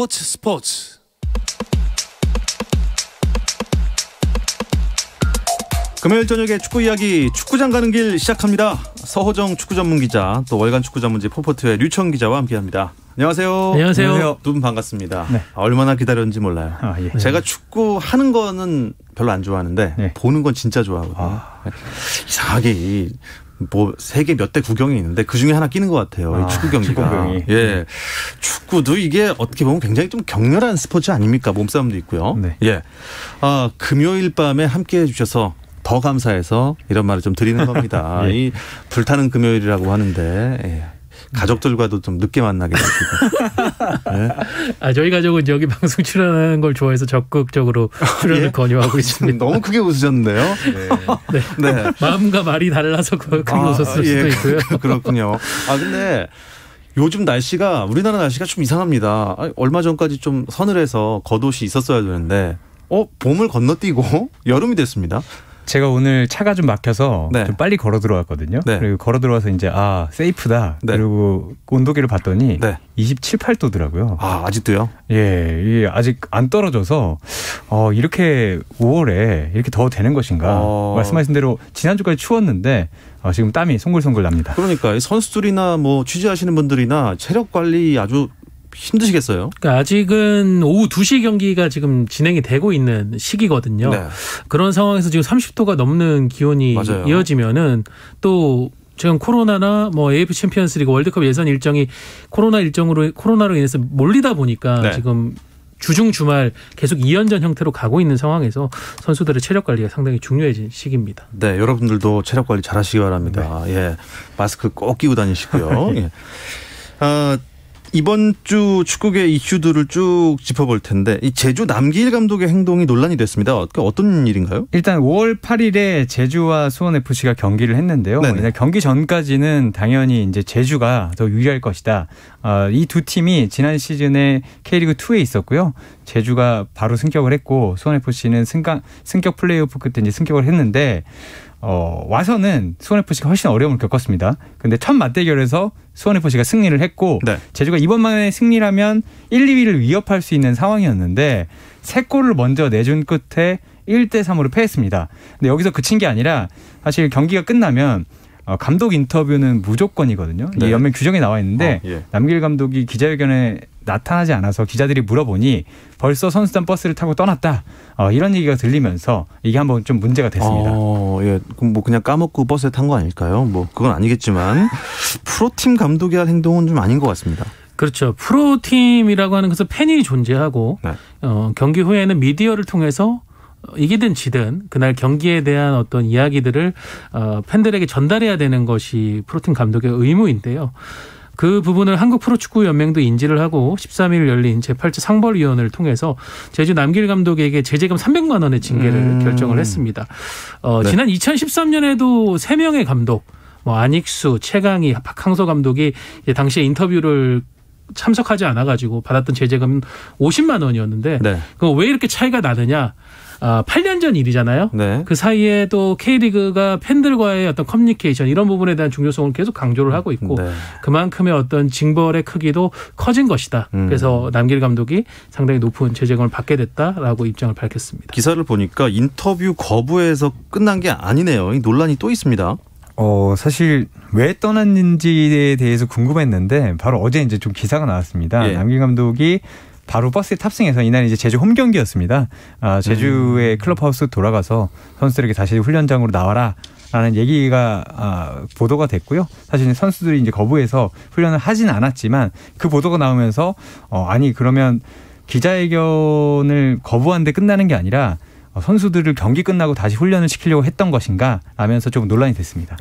스포츠. 금요일 저녁에 축구 이야기 축구장 가는 길 시작합니다. 서호정 축구 전문 기자, 또 월간 축구 전문지 포포트의 류청 기자와 함께합니다. 안녕하세요. 안녕하세요. 두 분 반갑습니다. 네. 얼마나 기다렸는지 몰라요. 예. 제가 축구 하는 거는 별로 안 좋아하는데 네. 보는 건 진짜 좋아하거든요. 이상하게 뭐 세계 몇 대 구경이 있는데 그 중에 하나 끼는 것 같아요. 이 축구 경기가. 예, 축구도 이게 어떻게 보면 굉장히 좀 격렬한 스포츠 아닙니까? 몸싸움도 있고요. 네. 예, 금요일 밤에 함께해 주셔서 더 감사해서 이런 말을 좀 드리는 겁니다. 예. 이 불타는 금요일이라고 하는데. 예. 가족들과도 좀 늦게 만나게 되시고. 네. 저희 가족은 여기 방송 출연하는 걸 좋아해서 적극적으로 출연을 권유하고 있습니다. 너무 크게 웃으셨는데요. 네. 네. 마음과 말이 달라서 크게 웃었을 수도 있고요. 그렇군요. 근데 요즘 날씨가 우리나라 날씨가 좀 이상합니다. 얼마 전까지 좀 서늘해서 겉옷이 있었어야 되는데 봄을 건너뛰고 여름이 됐습니다. 제가 오늘 차가 좀 막혀서 네. 좀 빨리 걸어 들어왔거든요. 네. 그리고 걸어 들어와서 이제 세이프다. 네. 그리고 온도계를 봤더니 네. 27, 8도더라고요. 아직도요? 예, 이게 아직 안 떨어져서 이렇게 5월에 이렇게 더 되는 것인가. 말씀하신 대로 지난주까지 추웠는데 지금 땀이 송글송글 납니다. 그러니까 선수들이나 뭐 취재하시는 분들이나 체력 관리 아주 힘드시겠어요? 그러니까 아직은 오후 2시 경기가 지금 진행이 되고 있는 시기거든요. 네. 그런 상황에서 지금 30도가 넘는 기온이 맞아요. 이어지면은 또 지금 코로나나 뭐 AF 챔피언스리그 월드컵 예선 일정이 코로나로 인해서 몰리다 보니까 네. 지금 주중 주말 계속 2연전 형태로 가고 있는 상황에서 선수들의 체력 관리가 상당히 중요해진 시기입니다. 네, 여러분들도 체력 관리 잘 하시기 바랍니다. 네. 예. 마스크 꼭 끼고 다니시고요. 예. 이번 주 축구계 이슈들을 쭉 짚어볼 텐데 이 제주 남기일 감독의 행동이 논란이 됐습니다. 어떤 일인가요? 일단 5월 8일에 제주와 수원FC가 경기를 했는데요. 경기 전까지는 당연히 이제 제주가 더 유리할 것이다. 이 두 팀이 지난 시즌에 K리그 2에 있었고요. 제주가 바로 승격을 했고 수원FC는 승격 플레이오프 끝에 이제 승격을 했는데 와서는 수원FC가 훨씬 어려움을 겪었습니다. 근데 첫 맞대결에서 수원FC가 승리를 했고 네. 제주가 이번만에 승리를 하면 1, 2위를 위협할 수 있는 상황이었는데 3골을 먼저 내준 끝에 1대3으로 패했습니다. 근데 여기서 그친 게 아니라 사실 경기가 끝나면 감독 인터뷰는 무조건이거든요. 네. 이 연맹 규정에 나와 있는데 남길 감독이 기자회견에 나타나지 않아서 기자들이 물어보니 벌써 선수단 버스를 타고 떠났다. 이런 얘기가 들리면서 이게 한번 좀 문제가 됐습니다. 예. 그럼 뭐 그냥 까먹고 버스에 탄 거 아닐까요? 뭐 그건 아니겠지만 프로팀 감독이 할 행동은 좀 아닌 것 같습니다. 그렇죠. 프로팀이라고 하는 것은 팬이 존재하고 네. 경기 후에는 미디어를 통해서 이기든 지든 그날 경기에 대한 어떤 이야기들을 팬들에게 전달해야 되는 것이 프로팀 감독의 의무인데요. 그 부분을 한국프로축구연맹도 인지를 하고 13일 열린 제8차 상벌위원회를 통해서 제주 남길 감독에게 제재금 300만 원의 징계를 결정을 했습니다. 네. 지난 2013년에도 3명의 감독, 안익수, 최강희, 박항서 감독이 당시에 인터뷰를 참석하지 않아가지고 받았던 제재금은 50만 원이었는데 네. 그럼 왜 이렇게 차이가 나느냐? 8년 전 일이잖아요. 네. 그 사이에 또 K리그가 팬들과의 어떤 커뮤니케이션 이런 부분에 대한 중요성을 계속 강조를 하고 있고 네. 그만큼의 어떤 징벌의 크기도 커진 것이다. 그래서 남길 감독이 상당히 높은 제재금을 받게 됐다라고 입장을 밝혔습니다. 기사를 보니까 인터뷰 거부에서 끝난 게 아니네요. 이 논란이 또 있습니다. 사실 왜 떠났는지에 대해서 궁금했는데 바로 어제 이제 좀 기사가 나왔습니다. 예. 남길 감독이 바로 버스에 탑승해서 이날 이제 제주 홈 경기였습니다. 제주의 클럽하우스 돌아가서 선수들에게 다시 훈련장으로 나와라라는 얘기가 보도가 됐고요. 사실 선수들이 이제 거부해서 훈련을 하진 않았지만 그 보도가 나오면서 아니 그러면 기자회견을 거부한 데 끝나는 게 아니라 선수들을 경기 끝나고 다시 훈련을 시키려고 했던 것인가 라면서 좀 논란이 됐습니다.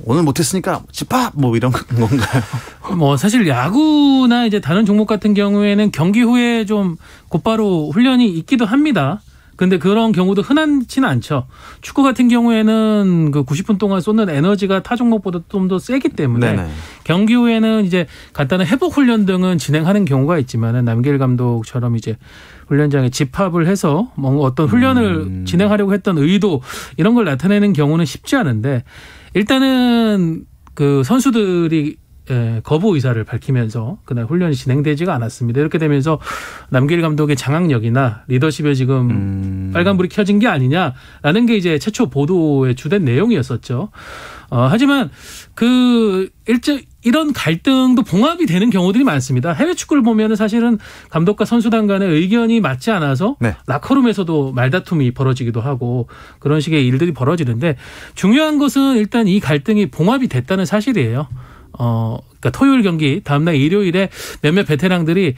오늘 못했으니까 집합 뭐 이런 건가요? 사실 야구나 이제 다른 종목 같은 경우에는 경기 후에 좀 곧바로 훈련이 있기도 합니다. 근데 그런 경우도 흔하지는 않죠. 축구 같은 경우에는 그 90분 동안 쏟는 에너지가 타 종목보다 좀 더 세기 때문에 네네. 경기 후에는 이제 간단한 회복 훈련 등은 진행하는 경우가 있지만은 남길 감독처럼 이제 훈련장에 집합을 해서 뭔가 어떤 훈련을 진행하려고 했던 의도 이런 걸 나타내는 경우는 쉽지 않은데 일단은 그 선수들이 거부 의사를 밝히면서 그날 훈련이 진행되지가 않았습니다. 이렇게 되면서 남길 감독의 장악력이나 리더십에 지금 빨간불이 켜진 게 아니냐라는 게 이제 최초 보도의 주된 내용이었었죠. 하지만 이런 갈등도 봉합이 되는 경우들이 많습니다. 해외 축구를 보면은 사실은 감독과 선수단 간의 의견이 맞지 않아서 네. 라커룸에서도 말다툼이 벌어지기도 하고 그런 식의 일들이 벌어지는데 중요한 것은 일단 이 갈등이 봉합이 됐다는 사실이에요. 그러니까 토요일 경기 다음날 일요일에 몇몇 베테랑들이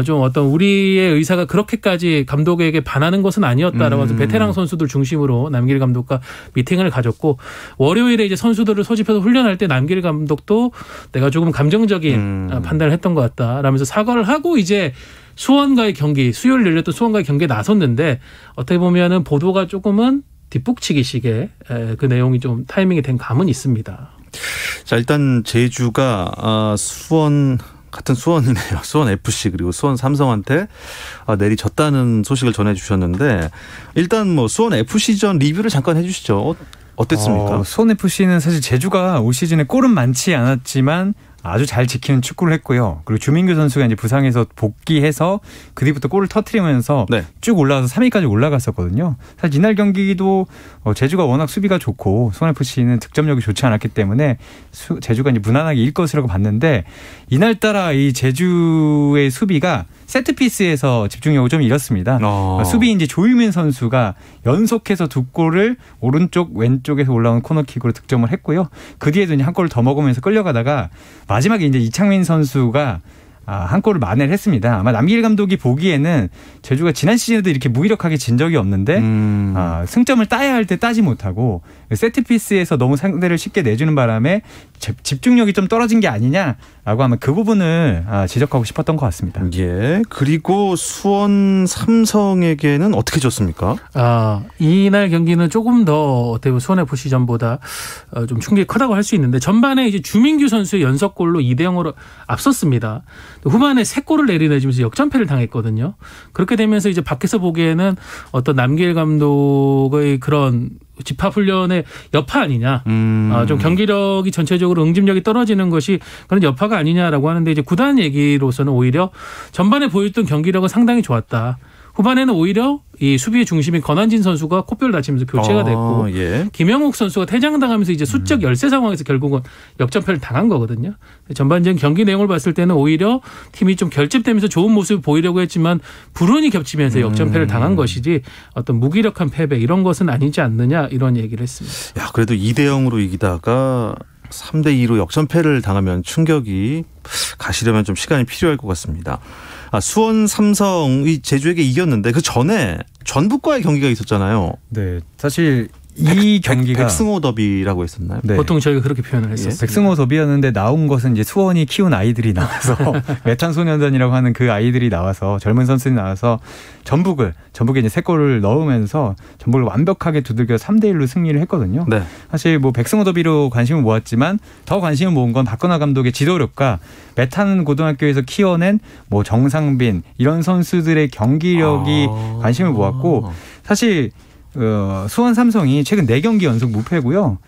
좀 어떤 우리의 의사가 그렇게까지 감독에게 반하는 것은 아니었다라고 해서 베테랑 선수들 중심으로 남길 감독과 미팅을 가졌고 월요일에 이제 선수들을 소집해서 훈련할 때 남길 감독도 내가 조금 감정적인 판단을 했던 것 같다라면서 사과를 하고 이제 수원과의 경기 수요일 열렸던 수원과의 경기에 나섰는데 어떻게 보면은 보도가 조금은 뒷북치기식의 그 내용이 좀 타이밍이 된 감은 있습니다. 자, 일단 제주가 같은 수원이네요. 수원 FC 그리고 수원 삼성한테 내리졌다는 소식을 전해주셨는데 일단 뭐 수원 FC전 리뷰를 잠깐 해주시죠. 어땠습니까? 수원 FC는 사실 제주가 올 시즌에 골은 많지 않았지만 아주 잘 지키는 축구를 했고요. 그리고 주민규 선수가 이제 부상에서 복귀해서 그 뒤부터 골을 터뜨리면서 네. 쭉 올라와서 3위까지 올라갔었거든요. 사실 이날 경기도 제주가 워낙 수비가 좋고 수원FC는 득점력이 좋지 않았기 때문에 제주가 이제 무난하게 이길 것이라고 봤는데 이날따라 이 제주의 수비가 세트피스에서 집중력을 좀 잃었습니다. 수비인 조유민 선수가 연속해서 두 골을 오른쪽 왼쪽에서 올라온 코너킥으로 득점을 했고요. 그 뒤에도 이제 한 골을 더 먹으면서 끌려가다가 마지막에 이제 이창민 선수가 한 골을 만회를 했습니다. 아마 남길 감독이 보기에는 제주가 지난 시즌에도 이렇게 무기력하게 진 적이 없는데 승점을 따야 할 때 따지 못하고 세트피스에서 너무 상대를 쉽게 내주는 바람에 집중력이 좀 떨어진 게 아니냐라고 하면 그 부분을 지적하고 싶었던 것 같습니다. 예. 그리고 수원 삼성에게는 어떻게 졌습니까? 이날 경기는 조금 더 어떻게 보면 수원 FC전보다 좀 충격이 크다고 할 수 있는데 전반에 이제 주민규 선수의 연속골로 2대0으로 앞섰습니다. 후반에 3골을 내리내주면서 역전패를 당했거든요. 그렇게 되면서 이제 밖에서 보기에는 어떤 남길 감독의 그런 집합훈련의 여파 아니냐. 좀 경기력이 전체적으로 응집력이 떨어지는 것이 그런 여파가 아니냐라고 하는데 이제 구단 얘기로서는 오히려 전반에 보였던 경기력은 상당히 좋았다. 후반에는 오히려 이 수비의 중심인 권한진 선수가 코뼈를 다치면서 교체가 됐고 예. 김영욱 선수가 퇴장당하면서 이제 수적 열세 상황에서 결국은 역전패를 당한 거거든요. 전반적인 경기 내용을 봤을 때는 오히려 팀이 좀 결집되면서 좋은 모습을 보이려고 했지만 불운이 겹치면서 역전패를 당한 것이지 어떤 무기력한 패배 이런 것은 아니지 않느냐 이런 얘기를 했습니다. 야, 그래도 2대0으로 이기다가 3대2로 역전패를 당하면 충격이 가시려면 좀 시간이 필요할 것 같습니다. 수원 삼성이 제주에게 이겼는데 그 전에 전북과의 경기가 있었잖아요. 네, 사실 이 경기가 백승호 더비라고 했었나요? 네. 보통 저희가 그렇게 표현을 했었어요. 백승호 더비였는데 나온 것은 이제 수원이 키운 아이들이 나와서 메탄소년단이라고 하는 그 아이들이 나와서 젊은 선수들이 나와서 전북에 이제 3골을 넣으면서 전북을 완벽하게 두들겨 3대1로 승리를 했거든요. 네. 사실 뭐 백승호 더비로 관심을 모았지만 더 관심을 모은 건 박건하 감독의 지도력과 메탄 고등학교에서 키워낸 뭐 정상빈 이런 선수들의 경기력이 관심을 모았고 사실 수원 삼성이 최근 4경기 연속 무패고요.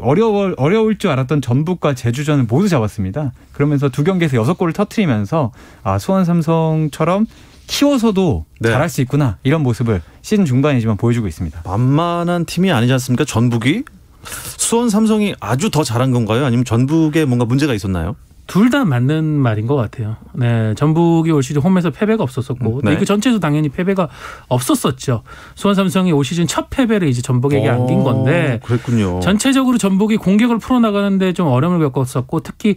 어려울 줄 알았던 전북과 제주전을 모두 잡았습니다. 그러면서 2경기에서 6골을 터뜨리면서 수원 삼성처럼 키워서도 네. 잘할 수 있구나 이런 모습을 시즌 중반이지만 보여주고 있습니다. 만만한 팀이 아니지 않습니까? 전북이? 수원 삼성이 아주 더 잘한 건가요? 아니면 전북에 뭔가 문제가 있었나요? 둘 다 맞는 말인 것 같아요. 네, 전북이 올 시즌 홈에서 패배가 없었었고 네. 리그 전체에서 당연히 패배가 없었었죠. 수원 삼성이 올 시즌 첫 패배를 이제 전북에게 안긴 건데 그랬군요. 전체적으로 전북이 공격을 풀어나가는데 좀 어려움을 겪었었고 특히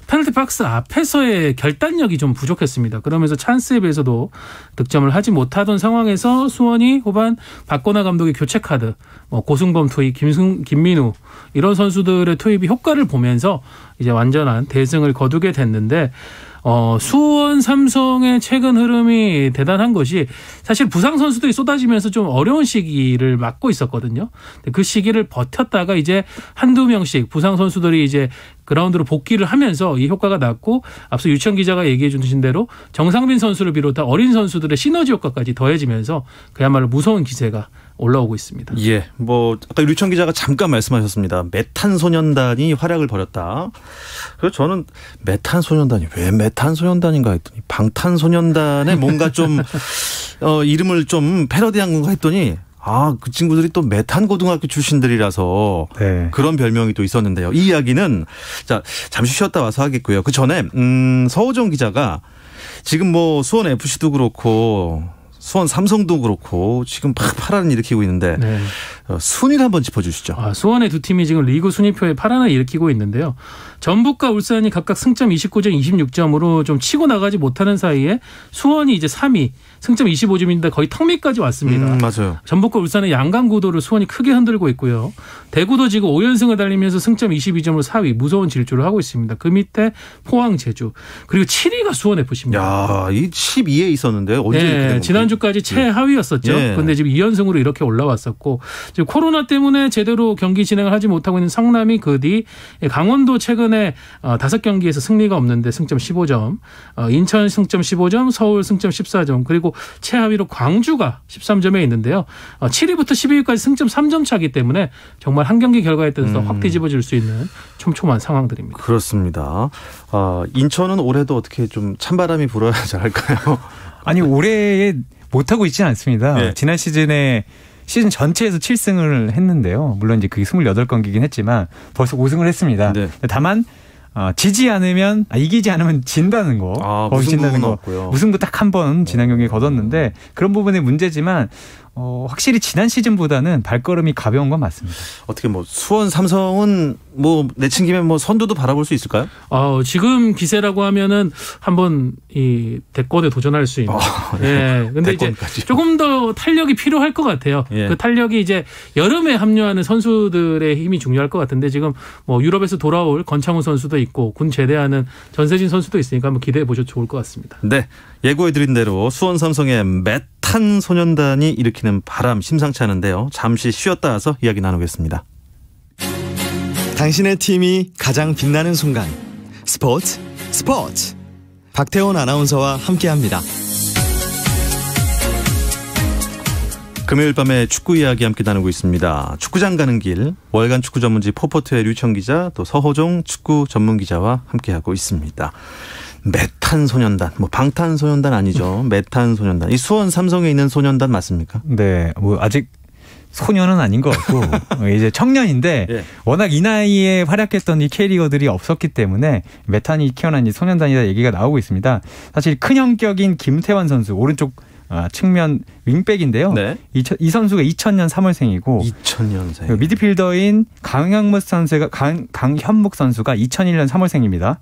페널티 박스 앞에서의 결단력이 좀 부족했습니다. 그러면서 찬스에 비해서도 득점을 하지 못하던 상황에서 수원이 후반 박건하 감독의 교체 카드, 고승범 투입, 김민우 이런 선수들의 투입이 효과를 보면서 이제 완전한 대승을 거두게 됐는데 수원 삼성의 최근 흐름이 대단한 것이 사실 부상 선수들이 쏟아지면서 좀 어려운 시기를 맞고 있었거든요. 그 시기를 버텼다가 이제 한두 명씩 부상 선수들이 이제 그라운드로 복귀를 하면서 이 효과가 났고 앞서 유치원 기자가 얘기해 주신 대로 정상빈 선수를 비롯한 어린 선수들의 시너지 효과까지 더해지면서 그야말로 무서운 기세가 올라오고 있습니다. 예, 뭐 아까 류청 기자가 잠깐 말씀하셨습니다. 메탄소년단이 활약을 벌였다. 그래서 저는 메탄소년단이 왜 메탄소년단인가 했더니 방탄소년단의 뭔가 좀 이름을 좀 패러디한 건가 했더니 그 친구들이 또 메탄고등학교 출신들이라서 네. 그런 별명이 또 있었는데요. 이 이야기는 자 잠시 쉬었다 와서 하겠고요. 그 전에 서호정 기자가 지금 뭐 수원 FC도 그렇고 수원 삼성도 그렇고 지금 파란을 일으키고 있는데 네. 순위를 한번 짚어주시죠. 수원의 두 팀이 지금 리그 순위표에 파란을 일으키고 있는데요. 전북과 울산이 각각 승점 29점, 26점으로 좀 치고 나가지 못하는 사이에 수원이 이제 3위, 승점 25점인데 거의 턱 밑까지 왔습니다. 맞아요. 전북과 울산의 양강 구도를 수원이 크게 흔들고 있고요. 대구도 지금 5연승을 달리면서 승점 22점으로 4위, 무서운 질주를 하고 있습니다. 그 밑에 포항, 제주, 그리고 7위가 수원 FC입니다. 야, 이 12위에 있었는데 언제 이렇게 된 지난주까지 최하위였었죠. 그런데 지금 2연승으로 이렇게 올라왔었고 지금 코로나 때문에 제대로 경기 진행을 하지 못하고 있는 성남이 그 뒤 강원도 최근에 5경기에서 승리가 없는데 승점 15점, 인천 승점 15점, 서울 승점 14점, 그리고 최하위로 광주가 13점에 있는데요. 7위부터 12위까지 승점 3점 차기 때문에 정말 한 경기 결과에 따라서 확 뒤집어질 수 있는 촘촘한 상황들입니다. 그렇습니다. 인천은 올해도 어떻게 좀 찬바람이 불어야 잘할까요? 아니 올해 못하고 있지는 않습니다. 네. 지난 시즌에 시즌 전체에서 7승을 했는데요. 물론 이제 그게 28경기긴 했지만 벌써 5승을 했습니다. 네. 다만 지지 않으면 이기지 않으면 진다는 거. 무승부는 없고요. 무승부 딱 한 번 지난 경기에 거뒀는데 그런 부분이 문제지만 확실히 지난 시즌보다는 발걸음이 가벼운 건 맞습니다. 어떻게 뭐 수원 삼성은 뭐 내친김에 뭐 선두도 바라볼 수 있을까요? 지금 기세라고 하면은 한번 이 대권에 도전할 수 있는. 예. 근데 이제 조금 더 탄력이 필요할 것 같아요. 예. 그 탄력이 이제 여름에 합류하는 선수들의 힘이 중요할 것 같은데 지금 뭐 유럽에서 돌아올 건창훈 선수도 있고 군 제대하는 전세진 선수도 있으니까 한번 기대해 보셔도 좋을 것 같습니다. 네. 예고해드린 대로 수원 삼성의 메탄소년단이 일으키는 바람 심상치 않은데요. 잠시 쉬었다 와서 이야기 나누겠습니다. 당신의 팀이 가장 빛나는 순간 스포츠 박태원 아나운서와 함께합니다. 금요일 밤에 축구 이야기 함께 나누고 있습니다. 축구장 가는 길 월간 축구 전문지 포포트의 류청 기자 또 서호종 축구 전문 기자와 함께하고 있습니다. 메탄소년단, 뭐 방탄소년단 아니죠. 메탄소년단. 이 수원 삼성에 있는 소년단 맞습니까? 네, 뭐 아직 소년은 아닌 것 같고 이제 청년인데 예. 워낙 이 나이에 활약했던 이 K리거들이 없었기 때문에 메탄이 키어난 이 소년단이다 얘기가 나오고 있습니다. 사실 큰 형격인 김태환 선수 오른쪽 측면 윙백인데요. 네. 이 선수가 2000년 3월생이고 2000년생. 미드필더인 강현묵 선수가 2001년 3월생입니다.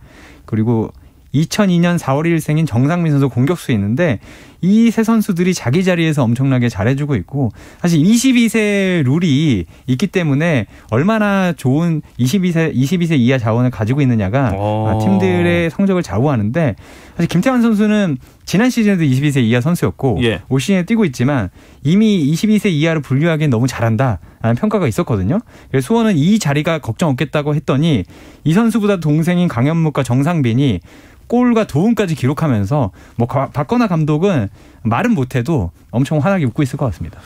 그리고 2002년 4월 1일생인 정상민 선수 공격수에 있는데 이 세 선수들이 자기 자리에서 엄청나게 잘해주고 있고 사실 22세 룰이 있기 때문에 얼마나 좋은 22세 이하 자원을 가지고 있느냐가 팀들의 성적을 좌우하는데 사실 김태환 선수는 지난 시즌에도 22세 이하 선수였고 올 시즌에 뛰고 있지만 이미 22세 이하를 분류하기엔 너무 잘한다라는 평가가 있었거든요. 그래서 수원은 이 자리가 걱정 없겠다고 했더니 이 선수보다 동생인 강현묵과 정상빈이 골과 도움까지 기록하면서 뭐 박건하 감독은 말은 못해도 엄청 환하게 웃고 있을 것 같습니다.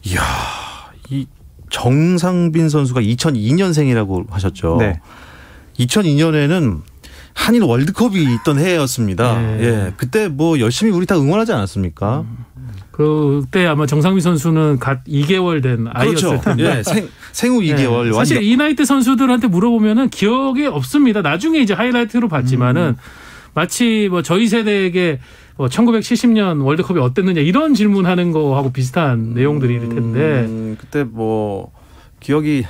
이야, 이 정상빈 선수가 2002년생이라고 하셨죠. 네. 2002년에는 한일 월드컵이 있던 해였습니다. 네. 예, 그때 뭐 열심히 우리 다 응원하지 않았습니까? 그때 아마 정상빈 선수는 갓 2개월 된 아이였을 텐데. 예, 생후 2개월. 사실 이 나이 때 선수들한테 물어보면은 기억이 없습니다. 나중에 이제 하이라이트로 봤지만은 마치 뭐 저희 세대에게 1970년 월드컵이 어땠느냐 이런 질문하는 거하고 비슷한 내용들일 텐데. 그때 뭐 기억이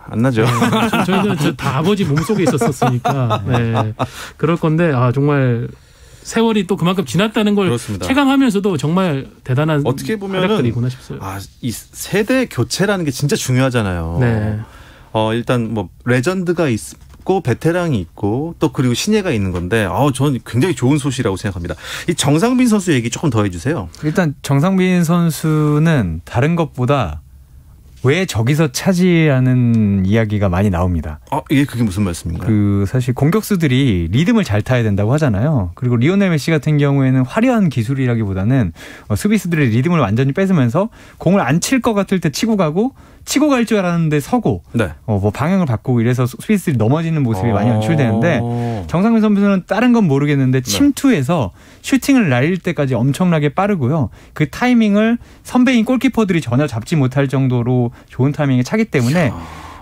안 나죠. 네, 저희는 다 아버지 몸속에 있었으니까. 네. 그럴 건데 정말 세월이 또 그만큼 지났다는 걸 그렇습니다. 체감하면서도 정말 대단한 어떻게 보면은 활약들이구나 싶어요. 이 세대 교체라는 게 진짜 중요하잖아요. 네. 일단 뭐 레전드가 있고 베테랑이 있고 또 그리고 신예가 있는 건데 저는 굉장히 좋은 소식이라고 생각합니다. 이 정상빈 선수 얘기 조금 더 해주세요. 일단 정상빈 선수는 다른 것보다 왜 저기서 차지하는 이야기가 많이 나옵니다. 이게 그게 무슨 말씀인가요? 사실 공격수들이 리듬을 잘 타야 된다고 하잖아요. 그리고 리오넬 메시 같은 경우에는 화려한 기술이라기보다는 수비수들의 리듬을 완전히 뺏으면서 공을 안 칠 것 같을 때 치고 가고 치고 갈 줄 알았는데 서고 뭐 방향을 바꾸고 이래서 수비수들이 넘어지는 모습이 많이 연출되는데 정상근 선수는 다른 건 모르겠는데 침투해서 슈팅을 날릴 때까지 엄청나게 빠르고요. 그 타이밍을 선배인 골키퍼들이 전혀 잡지 못할 정도로 좋은 타이밍에 차기 때문에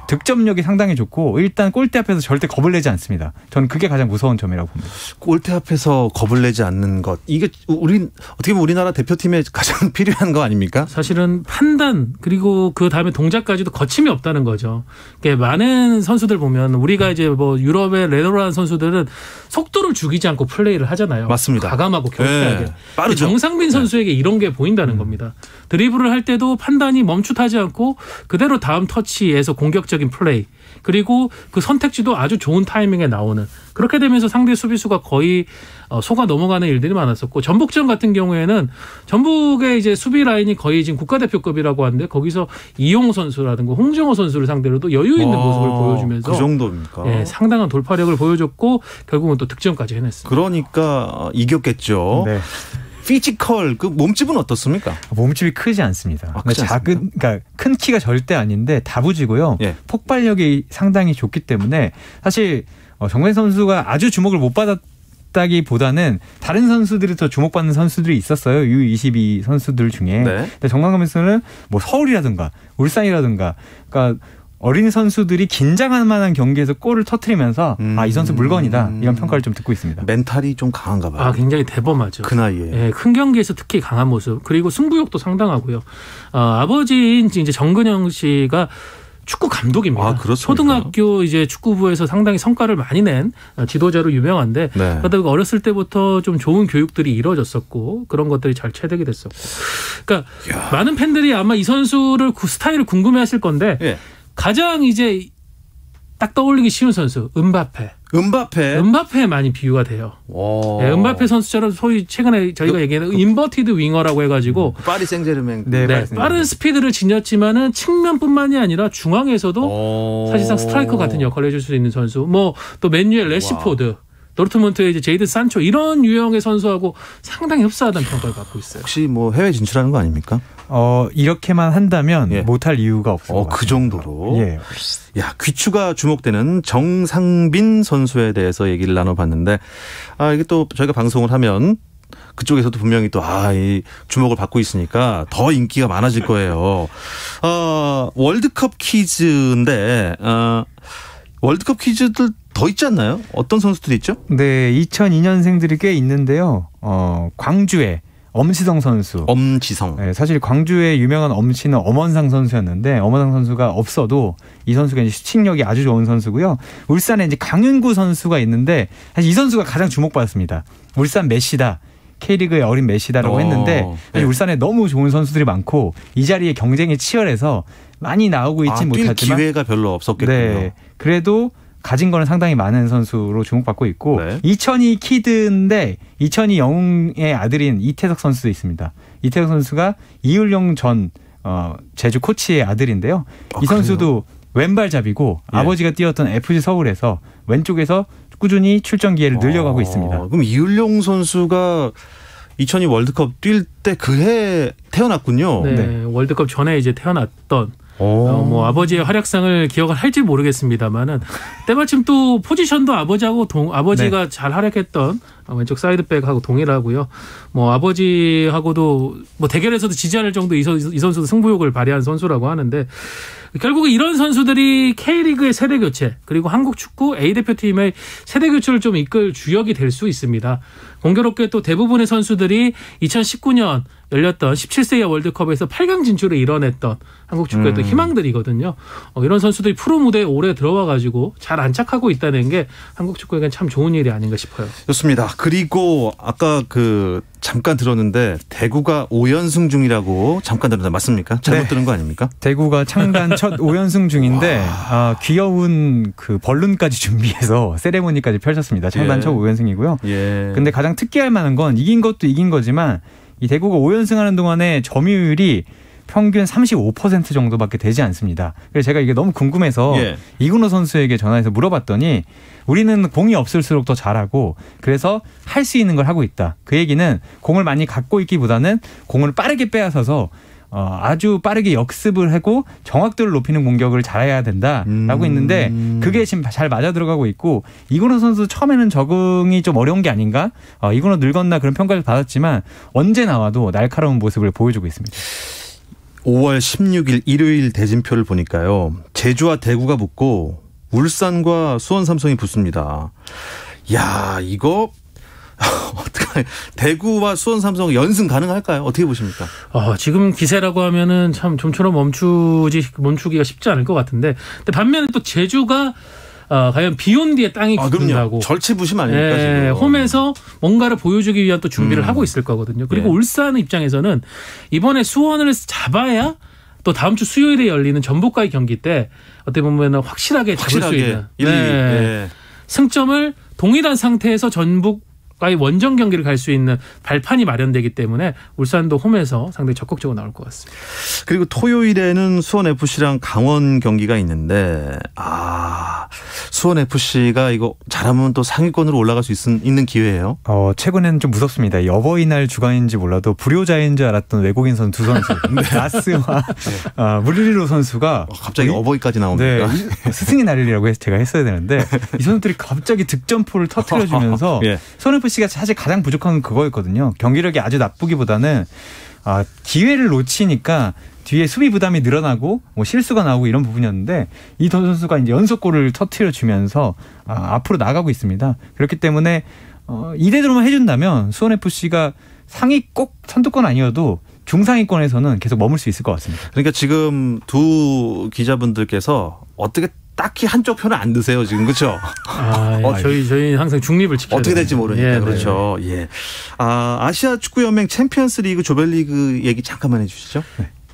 득점력이 상당히 좋고 일단 골대 앞에서 절대 겁을 내지 않습니다. 저는 그게 가장 무서운 점이라고 봅니다. 골대 앞에서 겁을 내지 않는 것. 이게 어떻게 보면 우리나라 대표팀에 가장 필요한 거 아닙니까? 사실은 판단 그리고 그 다음에 동작까지도 거침이 없다는 거죠. 그러니까 많은 선수들 보면 우리가 이제 뭐 유럽의 레노라는 선수들은 속도를 죽이지 않고 플레이를 하잖아요. 맞습니다. 과감하고 경쾌하게. 네. 빠르죠. 정상빈 선수에게 이런 게 보인다는 겁니다. 드리블을 할 때도 판단이 멈칫하지 않고 그대로 다음 터치에서 공격적인 플레이 그리고 그 선택지도 아주 좋은 타이밍에 나오는 그렇게 되면서 상대 수비수가 거의 속아 넘어가는 일들이 많았었고 전북전 같은 경우에는 전북의 이제 수비 라인이 거의 지금 국가대표급이라고 하는데 거기서 이용 선수라든가 홍정호 선수를 상대로도 여유 있는 모습을 보여주면서 그 정도입니까? 예, 상당한 돌파력을 보여줬고 결국은 또 득점까지 해냈습니다. 그러니까 이겼겠죠. 네. 피지컬 그 몸집은 어떻습니까? 몸집이 크지 않습니다. 크지 그러니까 큰 키가 절대 아닌데 다부지고요. 예. 폭발력이 상당히 좋기 때문에 사실 정근 선수가 아주 주목을 못 받았다기보다는 다른 선수들이 더 주목받는 선수들이 있었어요. U22 선수들 중에. 네. 근데 정광훈 선수는 뭐 서울이라든가 울산이라든가 그러니까 어린 선수들이 긴장할 만한 경기에서 골을 터뜨리면서 이 선수 물건이다 이런 평가를 좀 듣고 있습니다. 멘탈이 좀 강한가 봐요. 굉장히 대범하죠. 그 나이에. 예, 큰 경기에서 특히 강한 모습 그리고 승부욕도 상당하고요. 아버지인 이제 정근영 씨가 축구 감독입니다. 초등학교 이제 축구부에서 상당히 성과를 많이 낸 지도자로 유명한데 그러다 어렸을 때부터 좀 좋은 교육들이 이루어졌었고 그런 것들이 잘 체득이 됐었고. 그러니까 많은 팬들이 아마 이 선수를 그 스타일을 궁금해하실 건데 가장 이제 딱 떠올리기 쉬운 선수 음바페에 많이 비유가 돼요. 네, 음바페 선수처럼 소위 최근에 저희가 얘기하는 인버티드 윙어라고 해가지고 파리 생제르맹 빠른 스피드를 지녔지만은 측면뿐만이 아니라 중앙에서도 사실상 스트라이커 같은 역할을 해줄 수 있는 선수. 뭐 또 맨유의 레시포드, 도르트문트의 이제 제이든 산초 이런 유형의 선수하고 상당히 흡사하다는 평가를 받고 있어요. 혹시 뭐 해외 진출하는 거 아닙니까? 이렇게만 한다면 못할 이유가 없어요. 그 정도로. 야, 귀추가 주목되는 정상빈 선수에 대해서 얘기를 나눠봤는데 이게 또 저희가 방송을 하면 그쪽에서도 분명히 또 이 주목을 받고 있으니까 더 인기가 많아질 거예요. 월드컵 퀴즈인데 월드컵 퀴즈들 더 있지 않나요? 어떤 선수들이 있죠? 네, 2002년생들이 꽤 있는데요. 광주에 엄시성 선수. 네, 사실 광주의 유명한 엄시는 엄원상 선수였는데 엄원상 선수가 없어도 이 선수가 이제 슈팅력이 아주 좋은 선수고요. 울산에 이제 강윤구 선수가 있는데 사실 이 선수가 가장 주목받았습니다. 울산 메시다. K리그의 어린 메시다라고 했는데 사실 울산에 너무 좋은 선수들이 많고 이 자리에 경쟁이 치열해서 많이 나오고 있지 못하지만 뛸 기회가 별로 없었겠군요. 네, 그래도 가진 거는 상당히 많은 선수로 주목받고 있고 2002 키드인데 2002 영웅의 아들인 이태석 선수도 있습니다. 이태석 선수가 이율용 전 제주 코치의 아들인데요. 이 선수도 왼발잡이고 아버지가 뛰었던 FC 서울에서 왼쪽에서 꾸준히 출전 기회를 늘려가고 있습니다. 그럼 이율용 선수가 2002 월드컵 뛸 때 그해 태어났군요. 네, 월드컵 전에 이제 태어났던 뭐 아버지의 활약상을 기억을 할지 모르겠습니다만은 때마침 또 포지션도 아버지하고 아버지가 잘 활약했던 왼쪽 사이드백하고 동일하고요. 뭐 아버지하고도 뭐 대결에서도 지지 않을 정도 이 선수도 승부욕을 발휘한 선수라고 하는데 결국 이런 선수들이 K리그의 세대 교체 그리고 한국 축구 A대표팀의 세대 교체를 좀 이끌 주역이 될 수 있습니다. 공교롭게 또 대부분의 선수들이 2019년 열렸던 17세 이하 월드컵에서 8강 진출을 이뤄냈던 한국 축구의 또 희망들이거든요. 이런 선수들이 프로 무대에 오래 들어와가지고 잘 안착하고 있다는 게 한국 축구에겐 참 좋은 일이 아닌가 싶어요. 좋습니다. 그리고 아까 잠깐 들었는데 대구가 5연승 중이라고 잠깐 들었는데 맞습니까? 잘못 들은 거 아닙니까? 대구가 창단 첫 5연승 중인데 귀여운 그 벌룬까지 준비해서 세레모니까지 펼쳤습니다. 창단 첫 5연승이고요. 근데 가장 특이할 만한 건 이긴 것도 이긴 거지만 이 대구가 5연승하는 동안에 점유율이 평균 35% 정도밖에 되지 않습니다. 그래서 제가 이게 너무 궁금해서 예. 이근호 선수에게 전화해서 물어봤더니 우리는 공이 없을수록 더 잘하고 그래서 할 수 있는 걸 하고 있다. 그 얘기는 공을 많이 갖고 있기보다는 공을 빠르게 빼앗아서 아주 빠르게 역습을 하고 정확도를 높이는 공격을 잘해야 된다라고 있는데 그게 지금 잘 맞아 들어가고 있고 이근호 선수 처음에는 적응이 좀 어려운 게 아닌가? 이근호 늙었나 그런 평가를 받았지만 언제 나와도 날카로운 모습을 보여주고 있습니다. 5월 16일 일요일 대진표를 보니까요. 제주와 대구가 붙고 울산과 수원 삼성이 붙습니다. 야, 이거 어떡해. 대구와 수원 삼성 연승 가능할까요? 어떻게 보십니까? 지금 기세라고 하면은 참 좀처럼 멈추기가 쉽지 않을 것 같은데. 근데 반면에 또 제주가 과연 비온 뒤에 땅이 굳는다고. 절치부심 아닙니까? 예, 지금. 홈에서 뭔가를 보여주기 위한 또 준비를 하고 있을 거거든요. 그리고 예. 울산 입장에서는 이번에 수원을 잡아야 또 다음 주 수요일에 열리는 전북과의 경기 때 어떻게 보면 확실하게 잡을 수 있는 1-2. 네. 승점을 동일한 상태에서 전북과의 원정 경기를 갈 수 있는 발판이 마련되기 때문에 울산도 홈에서 상당히 적극적으로 나올 것 같습니다. 그리고 토요일에는 수원FC랑 강원 경기가 있는데 수원FC가 이거 잘하면 또 상위권으로 올라갈 수 있는 기회예요. 최근에는 좀 무섭습니다. 어버이날 주간인지 몰라도 불효자인 줄 알았던 외국인 선수 두 선수 나스와 무릴로 선수가 갑자기 어버이까지 나옵니다. 네, 스승의 날이라고 제가 했어야 되는데 이 선수들이 갑자기 득점포를 터뜨려주면서 예. 수원FC가 사실 가장 부족한 건 그거였거든요. 경기력이 아주 나쁘기보다는 기회를 놓치니까 뒤에 수비 부담이 늘어나고 뭐 실수가 나오고 이런 부분이었는데 이 선수가 이제 연속골을 터뜨려 주면서 앞으로 나가고 있습니다. 그렇기 때문에 이대로만 해준다면 수원FC가 상위 꼭 선두권 아니어도 중상위권에서는 계속 머물 수 있을 것 같습니다. 그러니까 지금 두 기자분들께서 어떻게 딱히 한쪽 편을 안 드세요 지금 그렇죠? 저희 항상 중립을 지켜야 어떻게 될지 모르니까 예, 그렇죠. 예. 아시아 축구연맹 챔피언스리그 조별리그 얘기 잠깐만 해주시죠.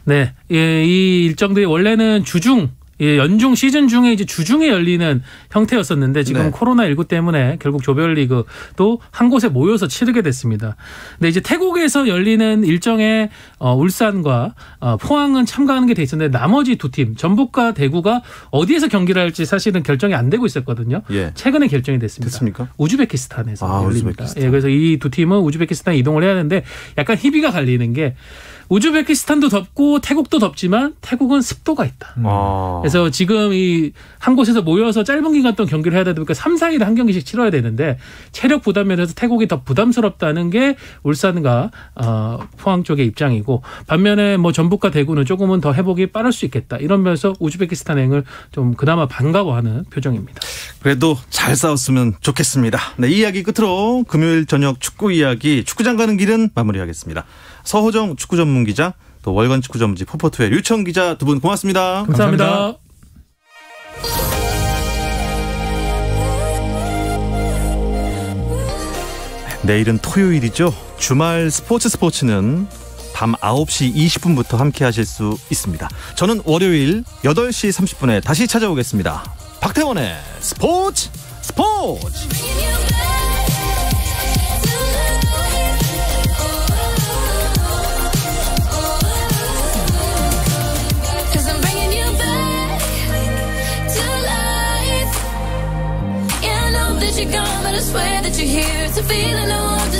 네, 이 일정들이 원래는 주중, 연중 시즌 중에 이제 주중에 열리는 형태였었는데 지금 네. 코로나19 때문에 결국 조별리그도 한 곳에 모여서 치르게 됐습니다. 근데 이제 태국에서 열리는 일정에 울산과 포항은 참가하는 게 돼 있었는데 나머지 두 팀, 전북과 대구가 어디에서 경기를 할지 사실은 결정이 안 되고 있었거든요. 예. 최근에 결정이 됐습니다. 됐습니까? 우즈베키스탄에서 열립니다. 우즈베키스탄. 예, 그래서 이 두 팀은 우즈베키스탄 이동을 해야 하는데 약간 희비가 갈리는 게 우즈베키스탄도 덥고 태국도 덥지만 태국은 습도가 있다. 그래서 지금 이 한 곳에서 모여서 짧은 기간 동안 경기를 해야 되다 보니까 3, 4일에 한 경기씩 치러야 되는데 체력 부담 면에서 태국이 더 부담스럽다는 게 울산과 포항 쪽의 입장이고 반면에 뭐 전북과 대구는 조금은 더 회복이 빠를 수 있겠다. 이런 면에서 우즈베키스탄행을 좀 그나마 반가워하는 표정입니다. 그래도 잘 싸웠으면 좋겠습니다. 네, 이 이야기 끝으로 금요일 저녁 축구 이야기 축구장 가는 길은 마무리하겠습니다. 서호정 축구 전문 기자 또 월간 축구 전문지 포포투의 류청 기자 두 분 고맙습니다. 감사합니다. 내일은 토요일이죠. 주말 스포츠는 밤 9시 20분부터 함께 하실 수 있습니다. 저는 월요일 8시 30분에 다시 찾아오겠습니다. 박태원의 스포츠! You're gone, but I swear that you're here. It's a feeling I won't